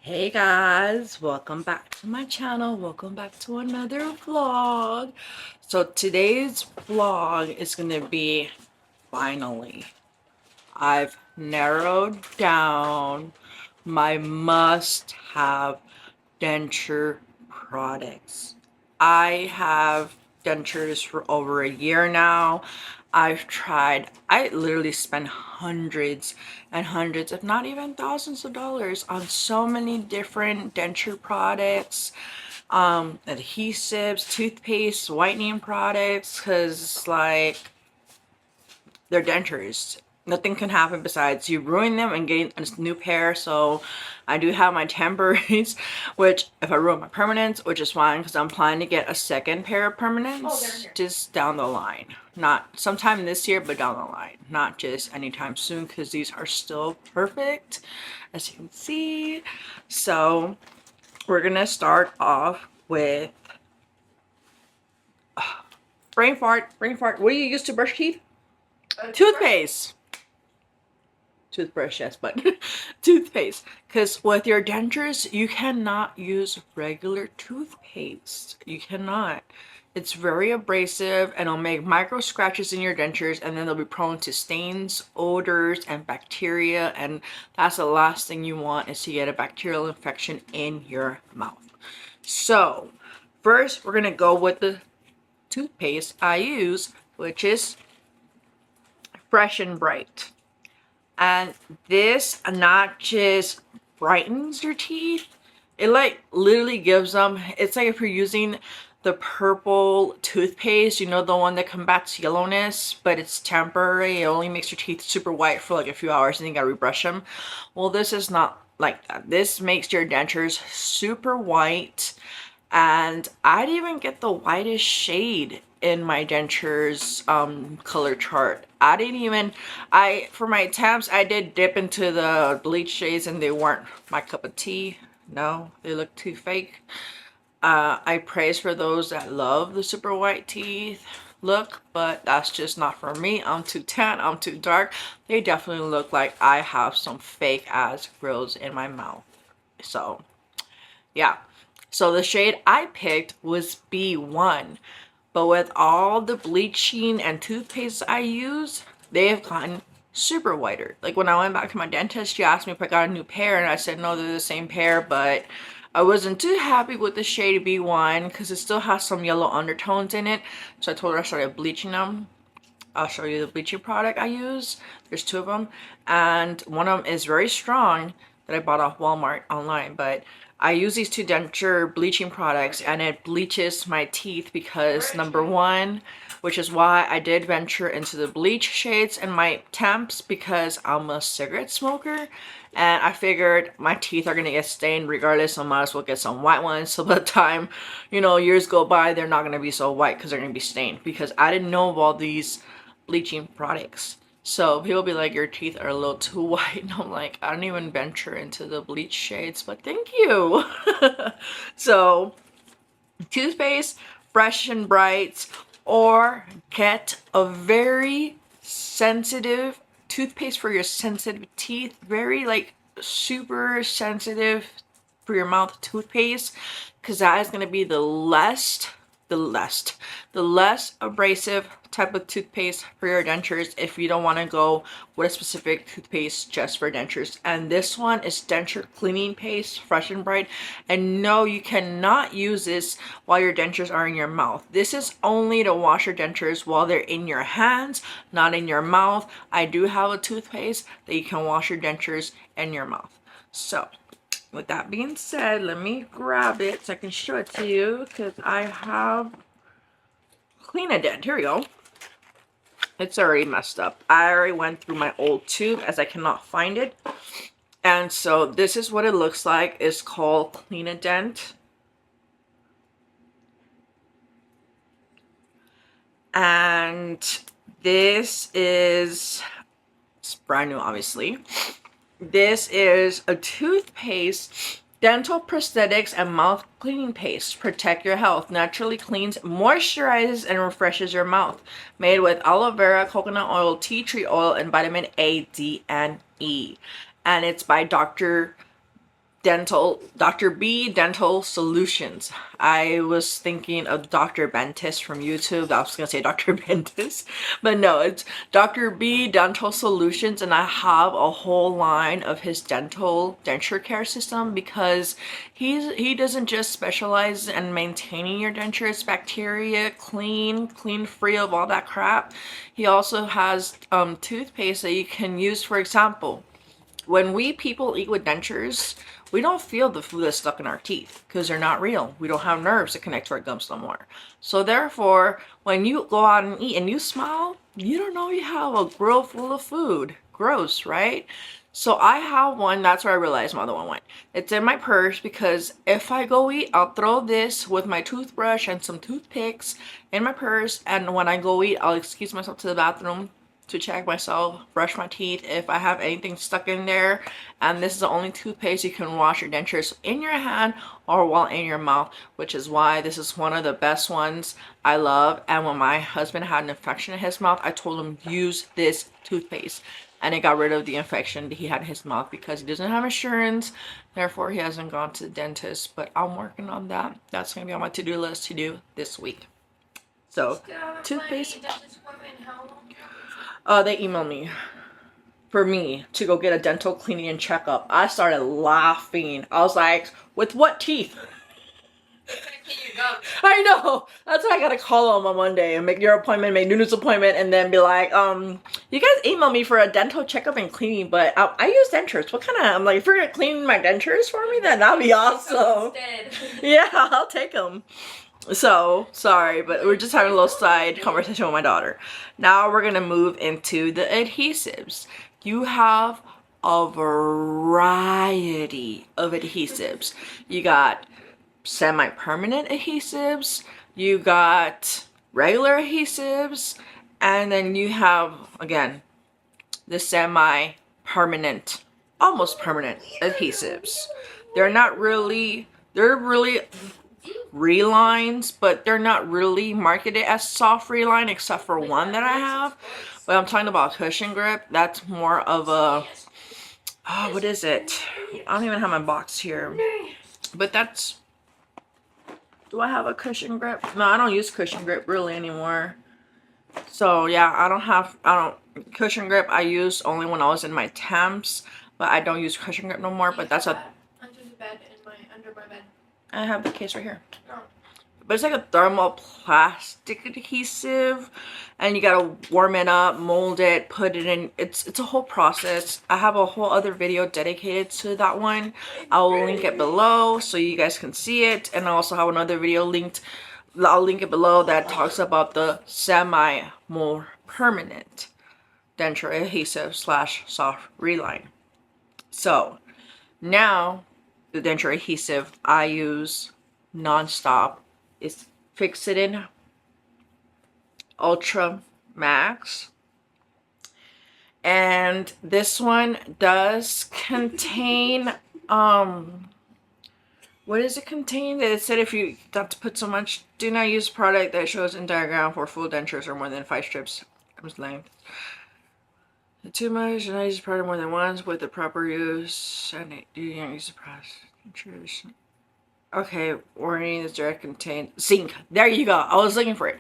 Hey guys, welcome back to my channel. Welcome back to another vlog. So today's vlog is gonna be, finally, I've narrowed down my must-have denture products. I have dentures for over a year now. I literally spend hundreds and hundreds, if not even thousands of dollars on so many different denture products, adhesives, toothpaste, whitening products, because like they're dentures. Nothing can happen besides you ruin them and getting a new pair. So I do have my temporaries, which if I ruin my permanents, which is fine because I'm planning to get a second pair of permanents just down the line. Not sometime this year, but down the line. Not just anytime soon because these are still perfect, as you can see. So we're going to start off with brain fart. What do you use to brush teeth? Toothpaste. Toothbrush, yes, but toothpaste. Because with your dentures, you cannot use regular toothpaste. You cannot. It's very abrasive and it'll make micro scratches in your dentures, and then they'll be prone to stains, odors, and bacteria. And that's the last thing you want, is to get a bacterial infection in your mouth. So first, we're going to go with the toothpaste I use, which is Fresh and Bright. And this not just brightens your teeth, it like literally gives them, it's like if you're using the purple toothpaste, you know, the one that combats yellowness, but it's temporary. It only makes your teeth super white for like a few hours and you gotta rebrush them. Well, this is not like that. This makes your dentures super white, and I'd even get the whitest shade in my dentures color chart. I didn't even, for my temps, I did dip into the bleach shades and they weren't my cup of tea. No, they look too fake. I praise for those that love the super white teeth look, but that's just not for me. I'm too tan, I'm too dark. They definitely look like I have some fake ass grills in my mouth. So yeah, so the shade I picked was B1. But with all the bleaching and toothpaste I use, they have gotten super whiter. Like when I went back to my dentist, she asked me if I got a new pair, and I said no, they're the same pair, but I wasn't too happy with the shade B1 because it still has some yellow undertones in it. So I told her I started bleaching them. I'll show you the bleaching product I use. There's two of them, and one of them is very strong that I bought off Walmart online, but I use these two denture bleaching products and it bleaches my teeth because number one, which is why I did venture into the bleach shades in my temps, because I'm a cigarette smoker and I figured my teeth are gonna get stained regardless, so I might as well get some white ones, so by the time, you know, years go by, they're not gonna be so white because they're gonna be stained, because I didn't know of all these bleaching products. So people be like, your teeth are a little too white, and I'm like, I don't even venture into the bleach shades, but thank you. So toothpaste, Fresh and Bright, or get a very sensitive toothpaste for your sensitive teeth, very like super sensitive for your mouth toothpaste, because that is going to be the less abrasive type of toothpaste for your dentures if you don't want to go with a specific toothpaste just for dentures. And this one is Denture Cleaning Paste, Fresh and Bright. And no, you cannot use this while your dentures are in your mouth. This is only to wash your dentures while they're in your hands, not in your mouth. I do have a toothpaste that you can wash your dentures in your mouth. So with that being said, let me grab it so I can show it to you, because I have Clean-A-Dent. Here we go. It's already messed up. I already went through my old tube as I cannot find it. And so this is what it looks like. It's called Clean-A-Dent. And this is, it's brand new obviously. This is a toothpaste Dental prosthetics and mouth cleaning paste protect your health. Naturally cleans, moisturizes, and refreshes your mouth. Made with aloe vera, coconut oil, tea tree oil, and vitamin A, D, and E. And it's by Dr. B Dental Solutions. I was thinking of Dr. Bentis from YouTube. I was gonna say Dr. Bentis, but no, it's Dr. B Dental Solutions, and I have a whole line of his denture care system because he doesn't just specialize in maintaining your dentures bacteria clean free of all that crap. He also has toothpaste that you can use. For example, when we people eat with dentures, we don't feel the food that's stuck in our teeth because they're not real. We don't have nerves that connect to our gums no more. So therefore, when you go out and eat and you smile, you don't know you have a grill full of food. Gross, right? So I have one. That's where I realized my other one went. It's in my purse because if I go eat, I'll throw this with my toothbrush and some toothpicks in my purse. And when I go eat, I'll excuse myself to the bathroom to check myself, brush my teeth if I have anything stuck in there. And this is the only toothpaste you can wash your dentures in your hand or while in your mouth, which is why this is one of the best ones I love. And when my husband had an infection in his mouth, I told him use this toothpaste, and it got rid of the infection that he had in his mouth because he doesn't have insurance. Therefore, he hasn't gone to the dentist, but I'm working on that. That's gonna be on my to-do list to do this week. So, toothpaste. They emailed me for me to go get a dental cleaning and checkup. I started laughing. I was like, with what teeth? I know. That's why I gotta call them on Monday and make your appointment, make Nunu's appointment, and then be like, you guys emailed me for a dental checkup and cleaning, but I use dentures. What kind of, I'm like, if you're gonna clean my dentures for me, then that'd be awesome. Yeah, I'll take them. So, sorry, but we're just having a little side conversation with my daughter. Now we're going to move into the adhesives. You have a variety of adhesives. You got semi-permanent adhesives, you got regular adhesives, and then you have, again, the semi-permanent, almost permanent adhesives. They're really relines, but they're not really marketed as soft reline except for one that I have. But I'm talking about cushion grip. That's more of a, what is it? I don't even have my box here. But that's, do I have a cushion grip? No, I don't use cushion grip really anymore. So yeah, I don't, cushion grip I used only when I was in my temps, but I don't use cushion grip no more. But that's a, under the bed, under my bed. I have the case right here. Oh. But it's like a thermoplastic adhesive, and you gotta warm it up, mold it, put it in. It's a whole process. I have a whole other video dedicated to that one. I will link it below so you guys can see it, and I also have another video linked. I'll link it below that talks about the more permanent denture adhesive / soft reline. So now the denture adhesive I use non-stop is Fix-It Ultra Max, and this one does contain what does it contain? It said if you got to put so much, do not use product that shows in diagram for full dentures or more than 5 strips length. Too much, do not use product more than once with the proper use, and do not use the product. Okay, warning, this direct contain zinc. There you go. I was looking for it.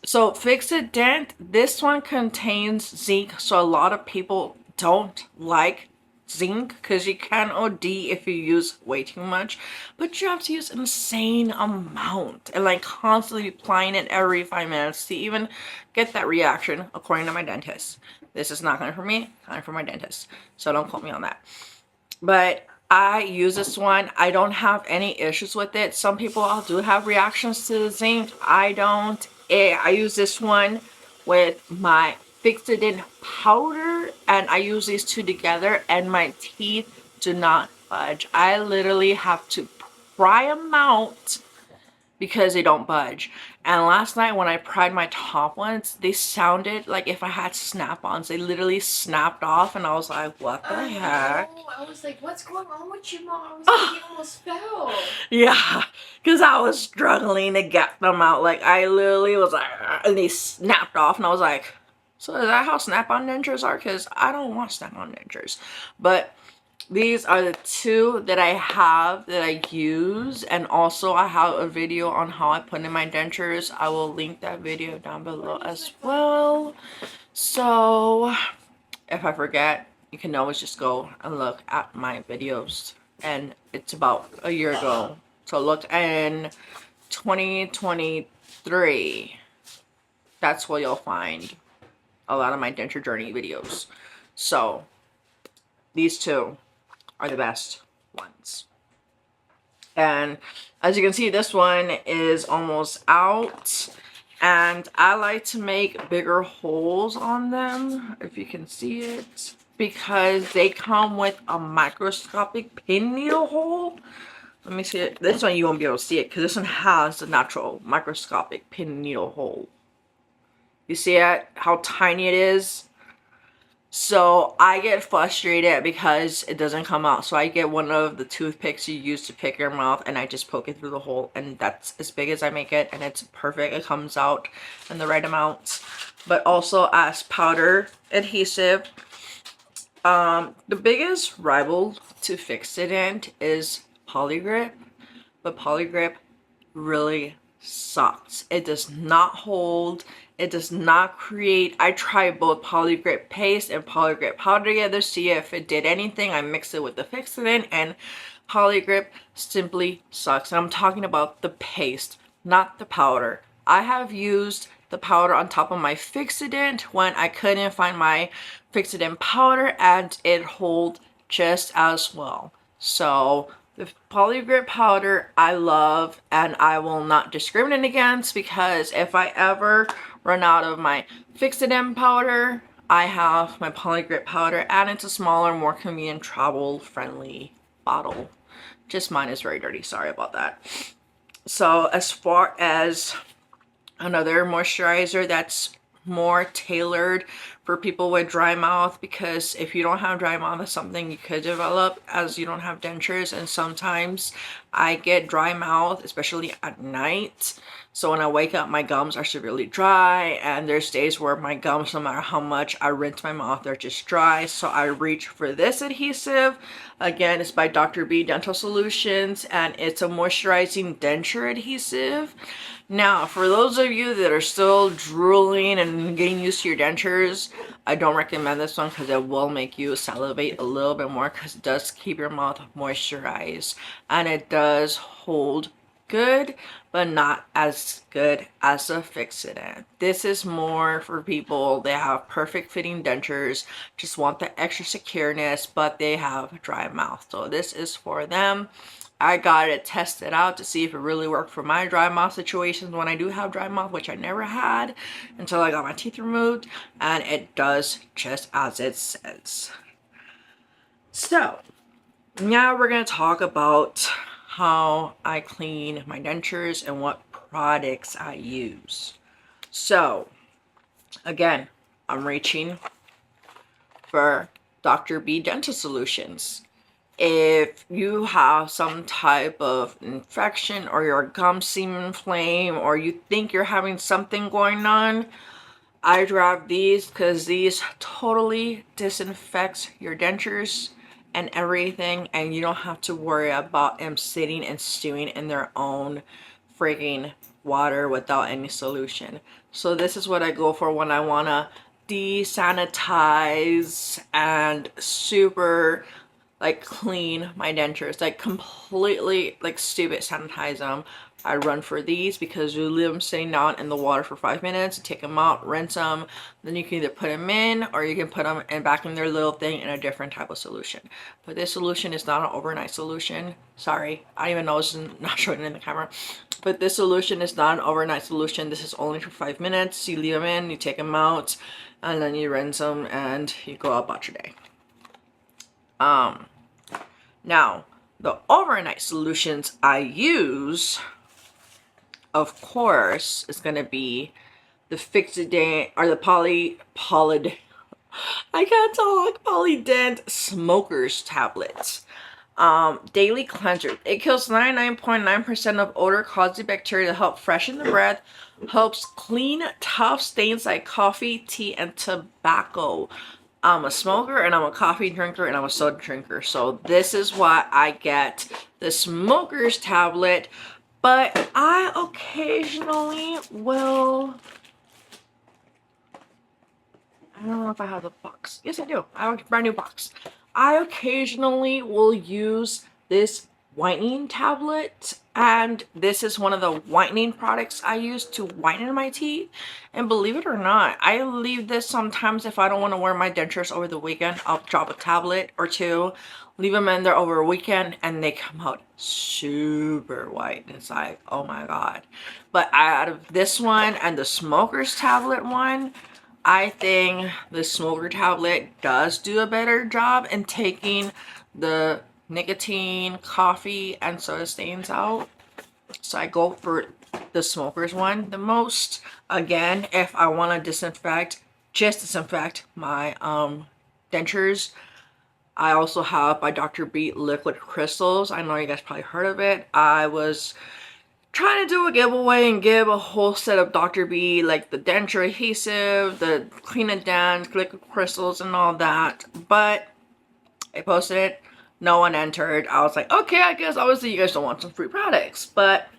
So Fix-It Dent, this one contains zinc, so a lot of people don't like zinc because you can OD if you use way too much, but you have to use an insane amount and like constantly applying it every 5 minutes to even get that reaction, according to my dentist. This is not coming from me, coming from my dentist, so don't quote me on that. But I use this one. I don't have any issues with it. Some people do have reactions to the zinc. I don't. I use this one with my Fix-It powder, and I use these two together, and my teeth do not budge. I literally have to pry them out because they don't budge. And last night when I pried my top ones, they sounded like if I had snap-ons. They literally snapped off, and I was like, what the heck? I was like, what's going on with you, Mom? I was like, you almost fell. Yeah, because I was struggling to get them out. Like, I literally was like, and they snapped off, and I was like, so is that how snap-on dentures are? Because I don't want snap-on dentures. But these are the two that I have that I use, and also I have a video on how I put in my dentures. I will link that video down below as well. So if I forget, you can always just go and look at my videos, and it's about a year ago. So look in 2023. That's where you'll find a lot of my denture journey videos. So these two are the best ones. And as you can see, this one is almost out, and I like to make bigger holes on them, if you can see it, because they come with a microscopic pin needle hole. Let me see it. This one you won't be able to see it because this one has the natural microscopic pin needle hole. You see it? How tiny it is? So I get frustrated because it doesn't come out. So I get one of the toothpicks you use to pick your mouth, and I just poke it through the hole, and that's as big as I make it, and it's perfect. It comes out in the right amounts. But also as powder adhesive, the biggest rival to Fixodent is Polygrip, but Polygrip really sucks. It does not hold. It does not create. I tried both Polygrip paste and Polygrip powder together, see if it did anything. I mixed it with the Fixodent, and Polygrip simply sucks. And I'm talking about the paste, not the powder. I have used the powder on top of my Fixodent when I couldn't find my Fixodent powder, and it holds just as well. So the Polygrip powder I love, and I will not discriminate against, because if I ever run out of my Fixodent powder, I have my Polygrip powder, and it's a smaller, more convenient, travel-friendly bottle. Just mine is very dirty, sorry about that. So as far as another moisturizer that's more tailored for people with dry mouth, because if you don't have dry mouth, it's something you could develop as you don't have dentures. And sometimes I get dry mouth, especially at night. So when I wake up, my gums are severely dry, and there's days where my gums, no matter how much I rinse my mouth, they're just dry. So I reach for this adhesive. Again, it's by Dr. B Dental Solutions, and it's a moisturizing denture adhesive. Now, for those of you that are still drooling and getting used to your dentures, I don't recommend this one because it will make you salivate a little bit more, because it does keep your mouth moisturized, and it does hold good, but not as good as the Fixodent. This is more for people that have perfect fitting dentures, just want the extra secureness, but they have dry mouth. So this is for them. I got it tested out to see if it really worked for my dry mouth situations when I do have dry mouth, which I never had until I got my teeth removed, and it does just as it says. So now we're going to talk about how I clean my dentures and what products I use. So again, I'm reaching for Dr. B Dental Solutions. If you have some type of infection, or your gums seem inflamed, or you think you're having something going on, I grab these because these totally disinfects your dentures and everything, and you don't have to worry about them sitting and stewing in their own freaking water without any solution. So this is what I go for when I want to desanitize and super like clean my dentures, like completely like stupid sanitize them. I run for these because you leave them sitting down in the water for 5 minutes, take them out, rinse them, then you can either put them in, or you can put them in back in their little thing in a different type of solution. But this solution is not an overnight solution. Sorry, I don't even know it's not showing it in the camera. But this solution is not an overnight solution. This is only for 5 minutes. You leave them in, you take them out, and then you rinse them, and you go about your day. Now, the overnight solutions I use of course, is going to be the Fixident or the I can't talk, Polydent Smokers tablets. Daily cleanser. It kills 99.9% of odor-causing bacteria to help freshen the breath, helps clean tough stains like coffee, tea, and tobacco. I'm a smoker and I'm a coffee drinker and I'm a soda drinker. So this is why I get the smoker's tablet. But I occasionally will... I don't know if I have the box. Yes, I do. I have a brand new box. I occasionally will use this whitening tablet, and this is one of the whitening products I use to whiten my teeth. And believe it or not, I leave this sometimes if I don't want to wear my dentures over the weekend. I'll drop a tablet or two, leave them in there over a weekend, and they come out super white. It's like, oh my god. But out of this one and the smoker's tablet one, I think the smoker tablet does do a better job in taking the nicotine, coffee, and soda stains out. So I go for the smoker's one the most. Again, if I want to disinfect my dentures, I also have by Dr. B liquid crystals. I know you guys probably heard of it. I was trying to do a giveaway and give a whole set of Dr. B, like the denture adhesive, the clean and dent, liquid crystals, and all that. But I posted it, no one entered. I was like, okay, I guess obviously you guys don't want some free products. But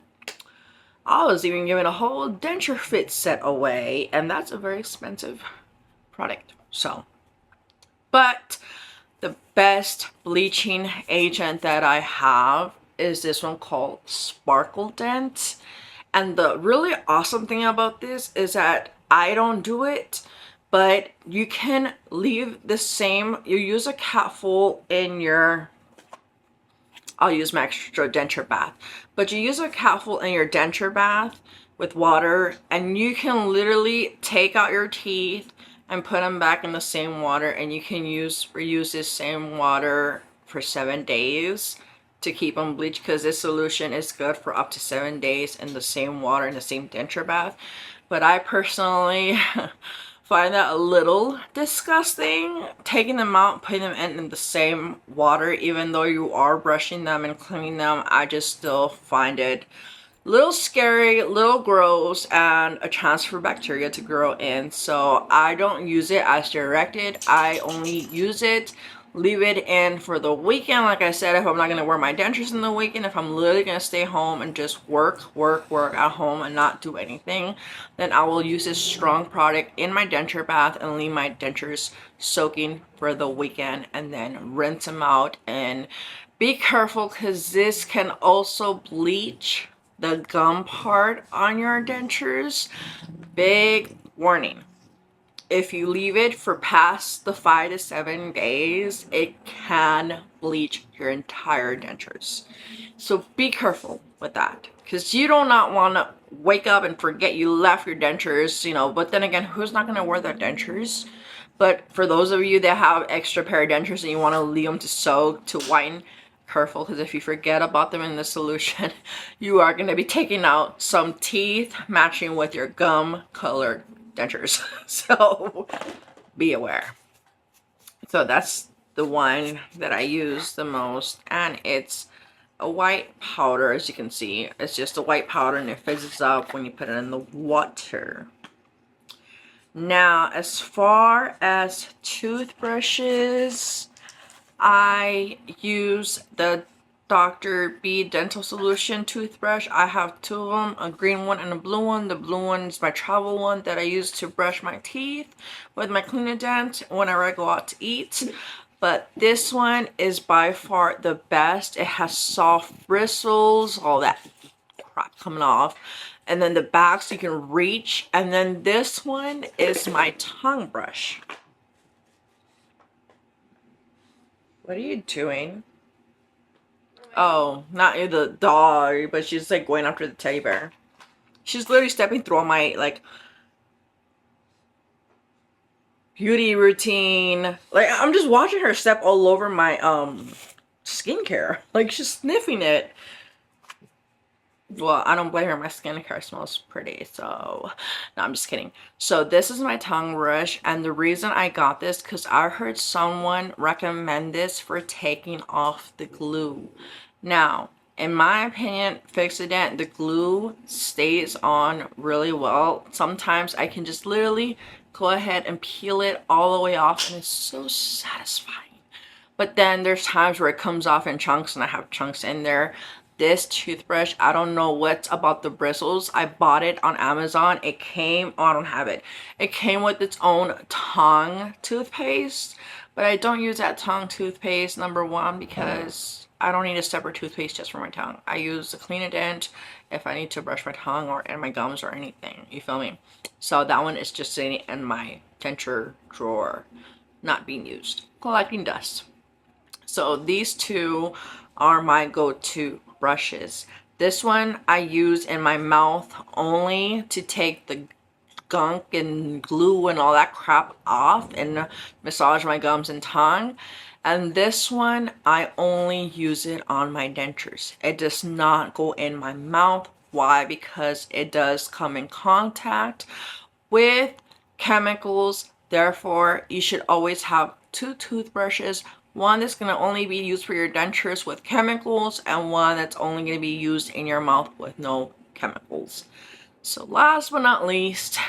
I was even giving a whole Denturefit set away, and that's a very expensive product. So, but the best bleaching agent that I have is this one called Sparkle Dent. And the really awesome thing about this is that I don't do it, but you can leave the same, you use a capful in your, I'll use my extra denture bath, but you use a capful in your denture bath with water, and you can literally take out your teeth and put them back in the same water, and you can reuse this same water for 7 days to keep them bleached, because this solution is good for up to 7 days in the same water in the same denture bath. But I personally find that a little disgusting, taking them out, putting them in the same water, even though you are brushing them and cleaning them. I just still find it a little scary, a little gross, and a chance for bacteria to grow in. So I don't use it as directed. I only use it, leave it in for the weekend. Like I said, if I'm not going to wear my dentures in the weekend, if I'm literally going to stay home and just work at home and not do anything, then I will use this strong product in my denture bath and leave my dentures soaking for the weekend, and then rinse them out. And be careful, because this can also bleach the gum part on your dentures. Big warning. If you leave it for past the 5 to 7 days, it can bleach your entire dentures. So be careful with that, because you do not want to wake up and forget you left your dentures, you know. But then again, who's not going to wear their dentures? But for those of you that have extra pair of dentures and you want to leave them to soak, to whiten, careful, because if you forget about them in the solution, you are going to be taking out some teeth matching with your gum colored dentures. So be aware. So that's the one that I use the most, and it's a white powder. As you can see, it's just a white powder, and it fizzes up when you put it in the water. Now, as far as toothbrushes, I use the Dr. B Dental Solution toothbrush. I have 2 of them, a green one and a blue one. The blue one is my travel one that I use to brush my teeth with my Clean and Dent whenever I go out to eat. But this one is by far the best. It has soft bristles, all that crap coming off. And then the back so you can reach. And then this one is my tongue brush. What are you doing? Oh, not you, the dog, but she's like going after the teddy bear. She's literally stepping through all my like beauty routine. Like, I'm just watching her step all over my skincare. Like, she's sniffing it. Well, I don't blame her. My skincare smells pretty, so no, I'm just kidding. So this is my tongue brush, and the reason I got this because I heard someone recommend this for taking off the glue. Now, in my opinion, Fix-A-Dent, the glue stays on really well. Sometimes I can just literally go ahead and peel it all the way off, and it's so satisfying. But then there's times where it comes off in chunks and I have chunks in there. This toothbrush, I don't know what's about the bristles. I bought it on Amazon. It came, oh, I don't have it. It came with its own tongue toothpaste, but I don't use that tongue toothpaste, number one, because I don't need a separate toothpaste just for my tongue. I use the Clean-A-Dent if I need to brush my tongue or in my gums or anything. You feel me? So that one is just sitting in my denture drawer, not being used, collecting dust. So these two are my go-to brushes. This one I use in my mouth only to take the gunk and glue and all that crap off and massage my gums and tongue. And this one, I only use it on my dentures. It does not go in my mouth. Why? Because it does come in contact with chemicals. Therefore, you should always have two toothbrushes. One that's going to only be used for your dentures with chemicals, and one that's only going to be used in your mouth with no chemicals. So last but not least,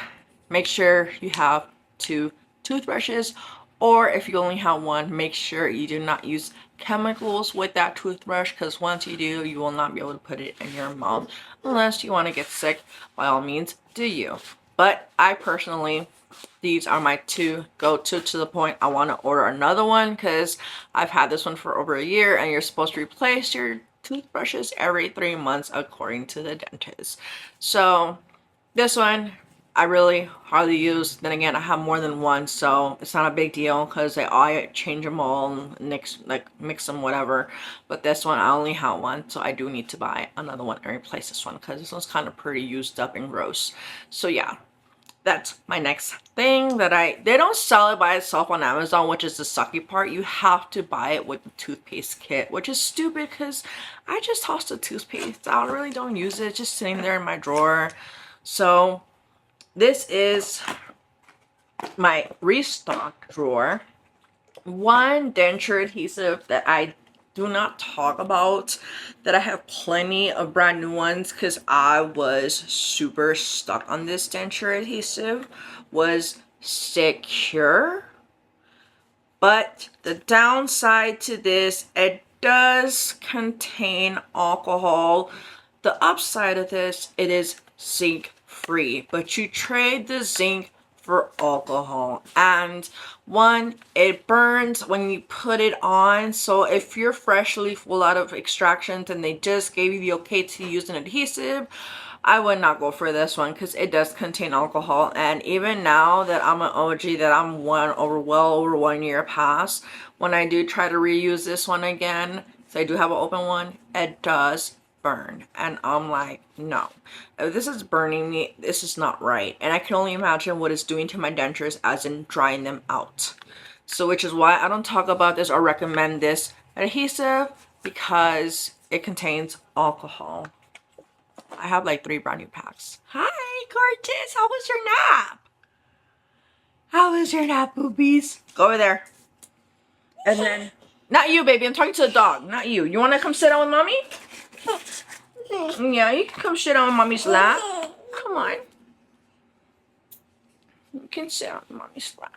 make sure you have two toothbrushes, or if you only have one, make sure you do not use chemicals with that toothbrush, because once you do, you will not be able to put it in your mouth unless you want to get sick. By all means, do you. But I personally, these are my two go-to the point I want to order another one, because I've had this one for over a year, and you're supposed to replace your toothbrushes every 3 months according to the dentist. So this one I really hardly use. Then again, I have more than one, so it's not a big deal because I change them all and mix them, whatever. But this one, I only have one, so I do need to buy another one and replace this one because this one's kind of pretty used up and gross. So yeah, that's my next thing that they don't sell it by itself on Amazon, which is the sucky part. You have to buy it with the toothpaste kit, which is stupid because I just tossed the toothpaste out. I really don't use it. It's just sitting there in my drawer. So this is my restock drawer. One denture adhesive that I do not talk about, that I have plenty of brand new ones because I was super stuck on this denture adhesive, was Secure. But the downside to this, it does contain alcohol. The upside of this, it is zinc free, but you trade the zinc for alcohol, and one, it burns when you put it on. So if you're freshly full out of extractions and they just gave you the okay to use an adhesive, I would not go for this one because it does contain alcohol. And even now that I'm an OG, that I'm well over 1 year past, when I do try to reuse this one again, so I do have an open one, it does burn. And I'm like, no, if this is burning me, this is not right. And I can only imagine what it's doing to my dentures, as in drying them out. So which is why I don't talk about this or recommend this adhesive, because it contains alcohol. I have like 3 brand new packs. Hi, gorgeous. How was your nap? How was your nap, boobies? Go over there. And then, not you, baby. I'm talking to the dog, not you. You want to come sit down with mommy? Yeah, you can come sit on mommy's lap. Come on. You can sit on mommy's lap.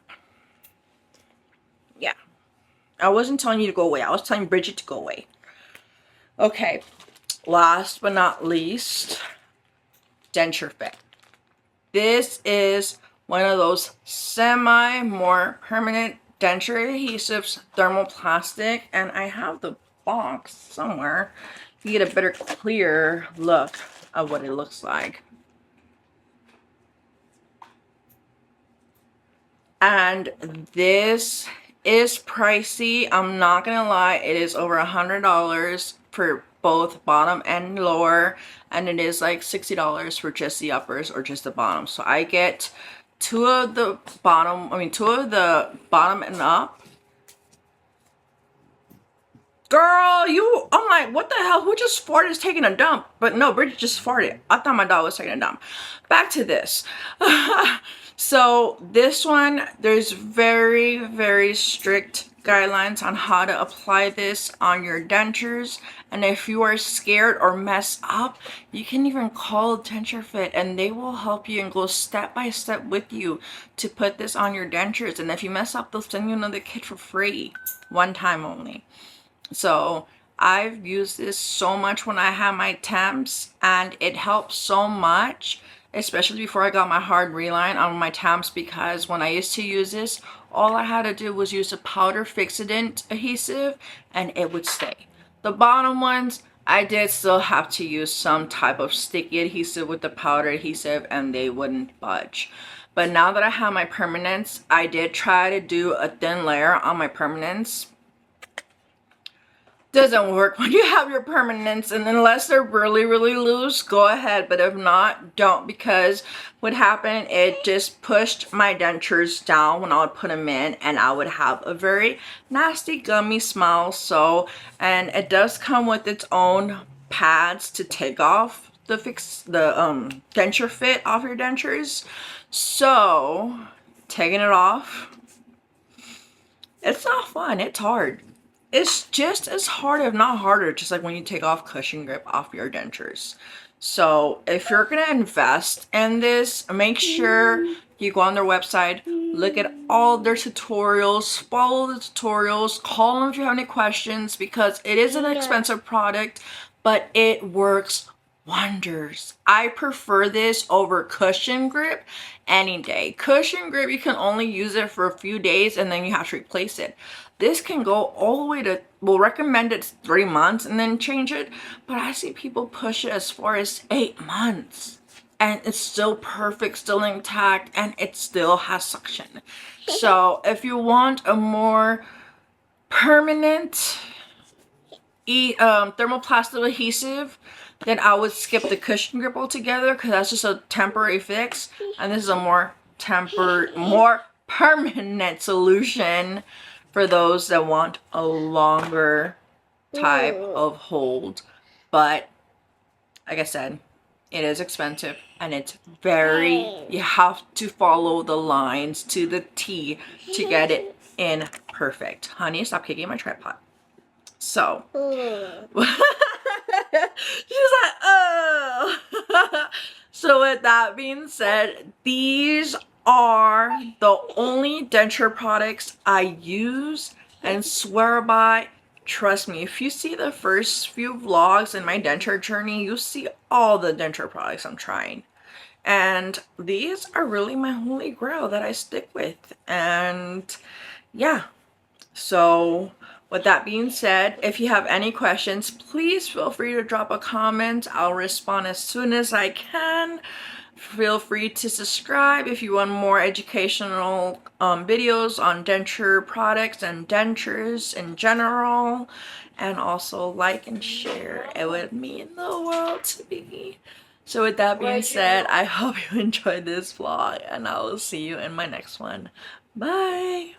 Yeah. I wasn't telling you to go away. I was telling Bridget to go away. Okay. Last but not least, Denturefit. This is one of those more permanent denture adhesives, thermoplastic, and I have the box somewhere. You get a better clear look of what it looks like. And this is pricey. I'm not gonna lie, it is over $100 for both bottom and lower, and it is like $60 for just the uppers or just the bottom. So I get two of the bottom and up, Girl, I'm like, what the hell? Who just farted is taking a dump? But no, Bridget just farted. I thought my dog was taking a dump. Back to this. So this one, there's very, very strict guidelines on how to apply this on your dentures. And if you are scared or mess up, you can even call Denturefit and they will help you and go step by step with you to put this on your dentures. And if you mess up, they'll send you another kit for free, one time only. So I've used this so much when I have my temps, and it helps so much, especially before I got my hard reline on my temps, because when I used to use this, all I had to do was use a powder fixidant adhesive and it would stay. The bottom ones, I did still have to use some type of sticky adhesive with the powder adhesive and they wouldn't budge. But now that I have my permanents, I did try to do a thin layer on my permanents. Doesn't work when you have your permanents, and unless they're really, really loose, go ahead, but if not, don't, because what happened, it just pushed my dentures down when I would put them in, and I would have a very nasty gummy smell. So, and it does come with its own pads to take off the Denturefit off your dentures. So taking it off, it's not fun, it's hard. It's just as hard, if not harder, just like when you take off cushion grip off your dentures. So if you're gonna invest in this, make sure you go on their website, look at all their tutorials, follow the tutorials, call them if you have any questions, because it is an expensive product, but it works wonders. I prefer this over cushion grip any day. Cushion grip, you can only use it for a few days and then you have to replace it. This can go all the way to, we'll recommend it 3 months and then change it, but I see people push it as far as 8 months and it's still perfect, still intact, and it still has suction. So if you want a more permanent thermoplastic adhesive, then I would skip the cushion grip altogether, because that's just a temporary fix, and this is a more permanent solution for those that want a longer type of hold. But like I said, it is expensive and it's very, you have to follow the lines to the T to get it in perfect. Honey, stop kicking my tripod. So she's like, oh. So with that being said, these are the only denture products I use and swear by. Trust me, if you see the first few vlogs in my denture journey, you see all the denture products I'm trying. And these are really my holy grail that I stick with. And yeah, so with that being said, if you have any questions, please feel free to drop a comment. I'll respond as soon as I can. Feel free to subscribe if you want more educational videos on denture products and dentures in general. And also like and share. It would mean the world to me. So with that being said, I hope you enjoyed this vlog and I will see you in my next one. Bye!